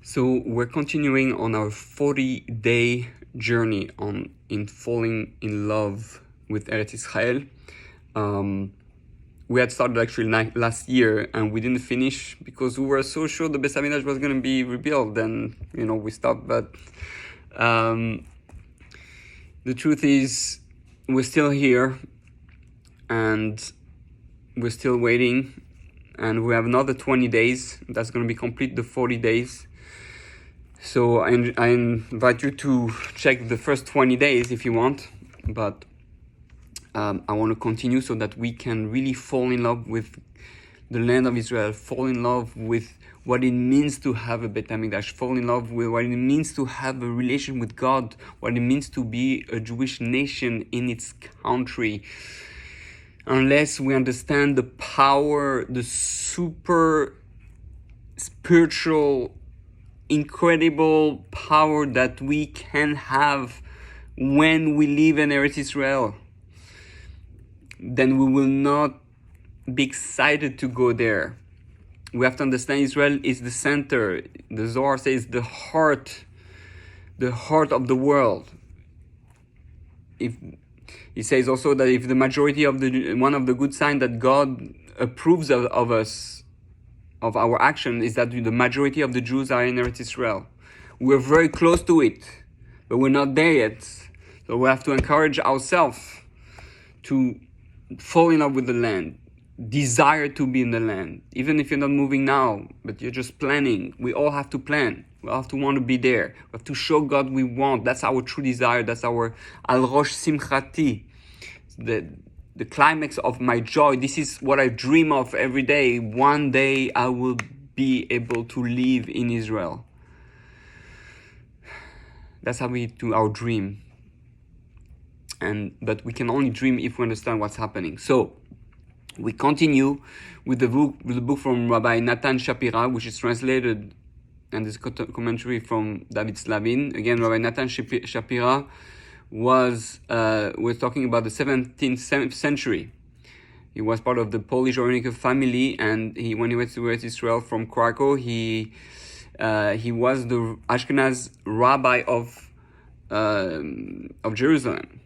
So we're continuing on our 40-day journey in falling in love with Eretz Israël. We had started actually last year and we didn't finish because we were so sure the Beis Hamikdash was going to be rebuilt. Then, we stopped. But the truth is we're still here and we're still waiting. And we have another 20 days. That's going to be complete the 40 days. So I invite you to check the first 20 days if you want, but I want to continue so that we can really fall in love with the land of Israel, fall in love with what it means to have a Beit HaMikdash, fall in love with what it means to have a relation with God, what it means to be a Jewish nation in its country. Unless we understand the power, the super spiritual incredible power that we can have when we live in Eretz Israel, then we will not be excited to go there. We have to understand Israel is the center. The Zohar says the heart of the world. He says also that if the majority of one of the good signs that God approves of us, of our action, is that the majority of the Jews are in Eretz Israel. We're very close to it, but we're not there yet. So we have to encourage ourselves to fall in love with the land, desire to be in the land. Even if you're not moving now, but you're just planning. We all have to plan. We all have to want to be there. We have to show God we want. That's our true desire. That's our Al Rosh Simchati. The climax of my joy. This is what I dream of every day. One day I will be able to live in Israel. That's how we do our dream. But we can only dream if we understand what's happening. So we continue with the book from Rabbi Natan Shapira, which is translated, and this commentary from David Slavin. Again, Rabbi Natan Shapira we're talking about the 17th century. He was part of the Polish Orenical family, and when he went to Eretz Israel from Krakow, he was the Ashkenaz rabbi of Jerusalem,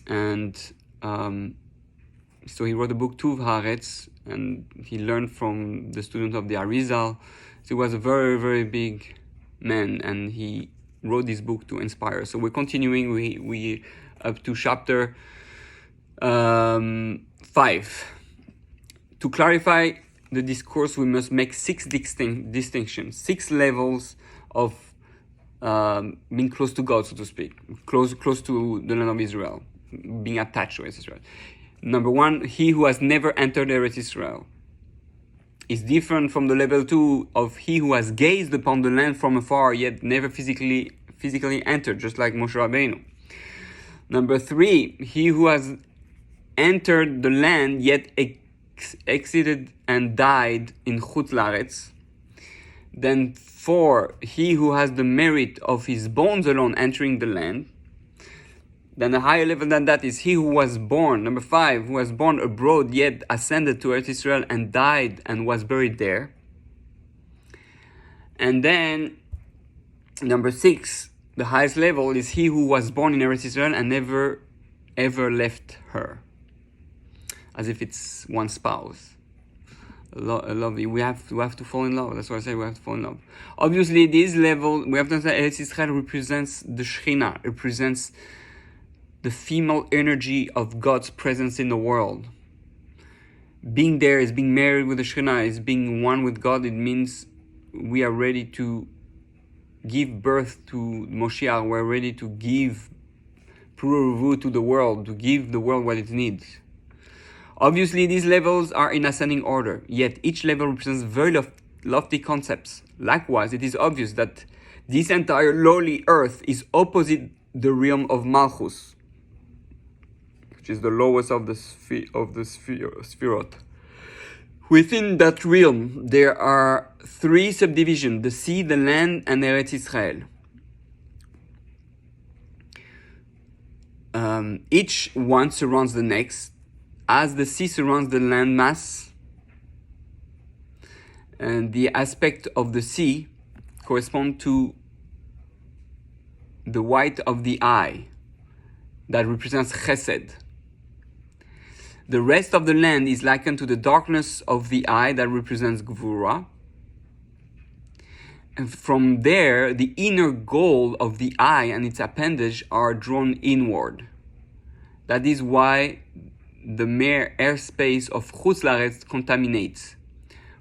and so he wrote the book Tuv Haaretz, and he learned from the student of the Arizal. So he was a very, very big man, and he wrote this book to inspire. So we're continuing. We up to chapter 5. To clarify the discourse, we must make 6 distinctions, 6 levels of being close to God, so to speak, close to the land of Israel, being attached to Eretz Israel. Number 1, he who has never entered Eretz Israel is different from the level 2 of he who has gazed upon the land from afar yet never physically entered, just like Moshe Rabbeinu. Number 3, he who has entered the land yet exited and died in Chutz La'aretz. Then 4, he who has the merit of his bones alone entering the land. Then a higher level than that is he who was born, number 5, who was born abroad yet ascended to Eretz Israel and died and was buried there. And then number 6, the highest level is he who was born in Eretz Israel and never ever left her, as if it's one spouse. Lovely. We have to fall in love. That's why I say we have to fall in love. Obviously, this level, we have to understand Eretz Israel represents the Shekhinah, represents the female energy of God's presence in the world. Being there is being married with the Shekhinah, is being one with God. It means we are ready to give birth to Moshiach. We're ready to give Puru to the world, to give the world what it needs. Obviously, these levels are in ascending order, yet each level represents very lofty concepts. Likewise, it is obvious that this entire lowly earth is opposite the realm of Malchus, which is the lowest of the Sphirot. Within that realm, there are 3 subdivisions: the sea, the land, and Eretz Israel. Each one surrounds the next, as the sea surrounds the land mass, and the aspect of the sea correspond to the white of the eye that represents chesed. The rest of the land is likened to the darkness of the eye that represents gvura. And from there, the inner goal of the eye and its appendage are drawn inward. That is why the mere airspace of Chutz La'aretz contaminates,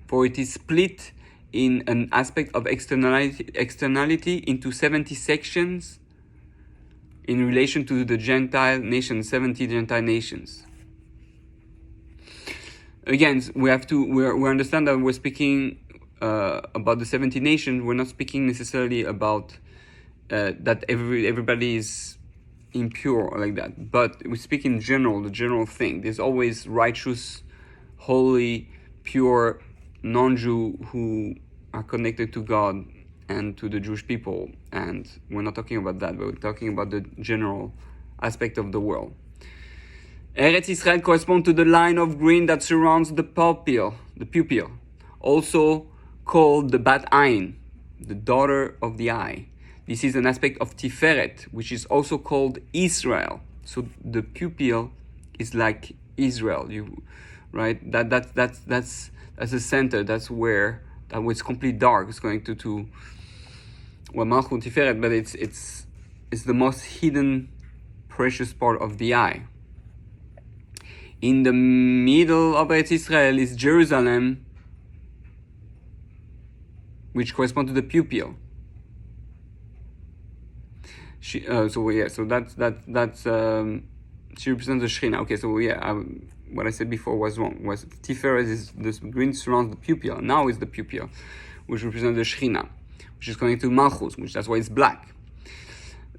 for it is split in an aspect of externality into 70 sections in relation to the Gentile nations, 70 Gentile nations. Again, we understand that we're speaking about the 70 nations. We're not speaking necessarily about that everybody is impure or like that, but we speak in general, the general thing. There's always righteous, holy, pure non-Jew who are connected to God and to the Jewish people, and we're not talking about that, but we're talking about the general aspect of the world. Eretz Israël corresponds to the line of green that surrounds the pupil, also called the bat ayin, the daughter of the eye. This is an aspect of Tiferet, which is also called Israel. So the pupil is like Israel, right? That's the center. That's where it's completely dark. It's going to Malchut Tiferet, but it's the most hidden, precious part of the eye. In the middle of Eretz Israel is Jerusalem, which corresponds to the pupil. She represents the Shechina. Okay, so what I said before was wrong. Was Tiferet is this green surrounds the pupil. Now is the pupil, which represents the Shechina, which is connected to Malchus, which that's why it's black.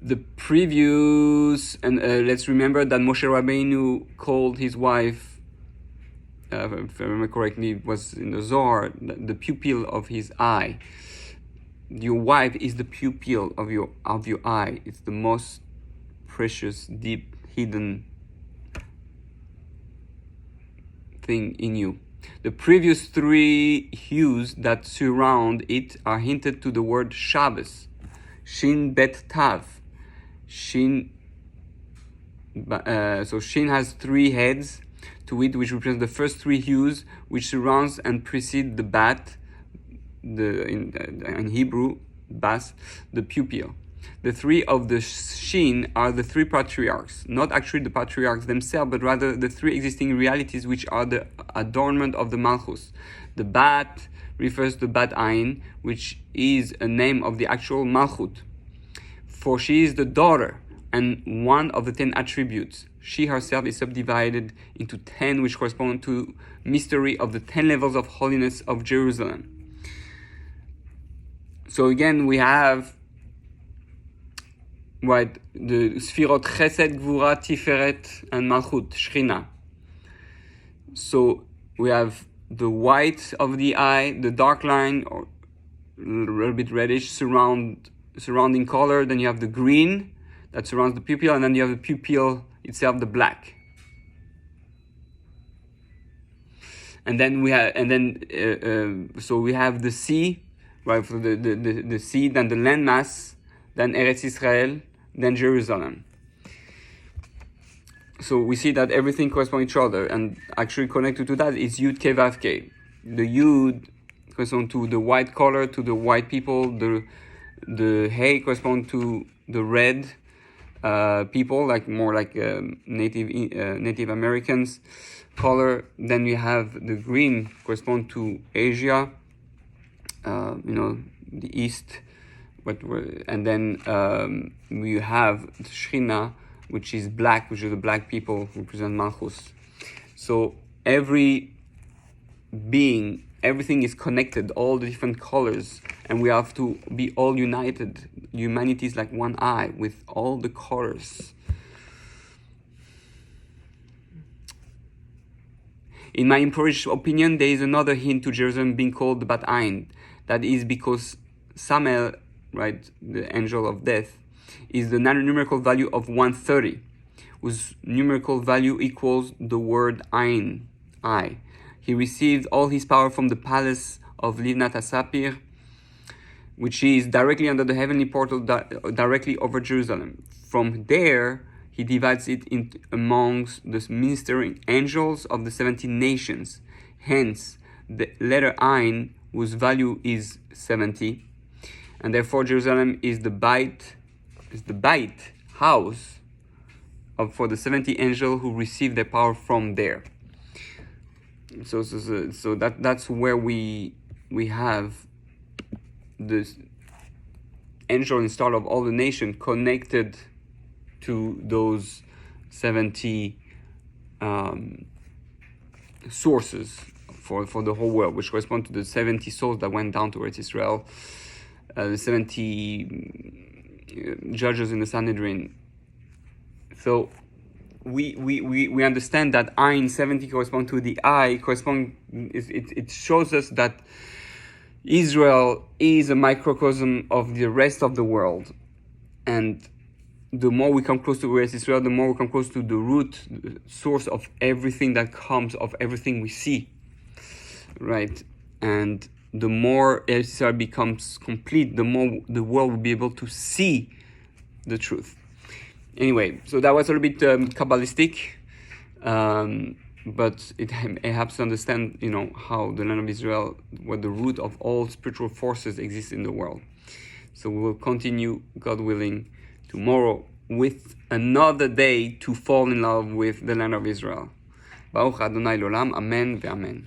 The previous, and let's remember that Moshe Rabbeinu called his wife, if I remember correctly, was in the Zohar, the pupil of his eye. Your wife is the pupil of your eye. It's the most precious, deep, hidden thing in you. The previous three hues that surround it are hinted to the word Shabbos. Shin Bet Tav. Shin. So Shin has three heads to it, which represents the first three hues, which surrounds and precede the bat. In Hebrew, bas, the pupil. The three of the Shin are the three patriarchs, not actually the patriarchs themselves, but rather the three existing realities which are the adornment of the Malchus. The bat refers to Bat Ayin, which is a name of the actual Malchut, for she is the daughter and one of the 10 attributes. She herself is subdivided into 10, which correspond to mystery of the 10 levels of holiness of Jerusalem. So again, we have the Sfirot Chesed, Gvura, Tiferet, and Malchut, Shechina. So we have the white of the eye, the dark line, or a little bit reddish, surrounding color. Then you have the green that surrounds the pupil, and then you have the pupil itself, the black. And then we have the sea. Right, for the sea, then the landmass, then Eretz Israel, then Jerusalem. So we see that everything corresponds to each other, and actually connected to that is Yud Ke Vav Ke. The Yud corresponds to the white color, to the white people. The Hey corresponds to the red people, more like Native Americans color. Then we have the green correspond to Asia. The East, and then we have the Shechina, which is black, which are the black people who represent Malchus. So every being, everything is connected, all the different colors, and we have to be all united. Humanity is like one eye with all the colors. In my impoverished opinion, there is another hint to Jerusalem being called the Bat Ayin. That is because Samael, right, the angel of death, is the numerical value of 130, whose numerical value equals the word Ayin, eye. He received all his power from the palace of Livnat HaSapir, which is directly under the heavenly portal, directly over Jerusalem. From there, he divides it amongst the ministering angels of the 70 nations. Hence, the letter Ayin, whose value is 70, and therefore Jerusalem is the bait house for the 70 angels who receive their power from there. So that's where we have the angel installed of all the nation connected to those 70 sources for the whole world, which correspond to the 70 souls that went down to Eretz Israel, the 70 judges in the Sanhedrin. So we understand that Ayin 70 correspond to the eye, it shows us that Israel is a microcosm of the rest of the world, and the more we come close to Eretz Israel, the more we come close to the root, the source of everything that comes, of everything we see, right? And the more Eretz Israel becomes complete, the more the world will be able to see the truth. Anyway, so that was a little bit Kabbalistic, but it helps to understand, how the land of Israel, where the root of all spiritual forces exists in the world. So we will continue, God willing, tomorrow with another day to fall in love with the land of Israel. Baruch Adonai L'olam, Amen ve'amen.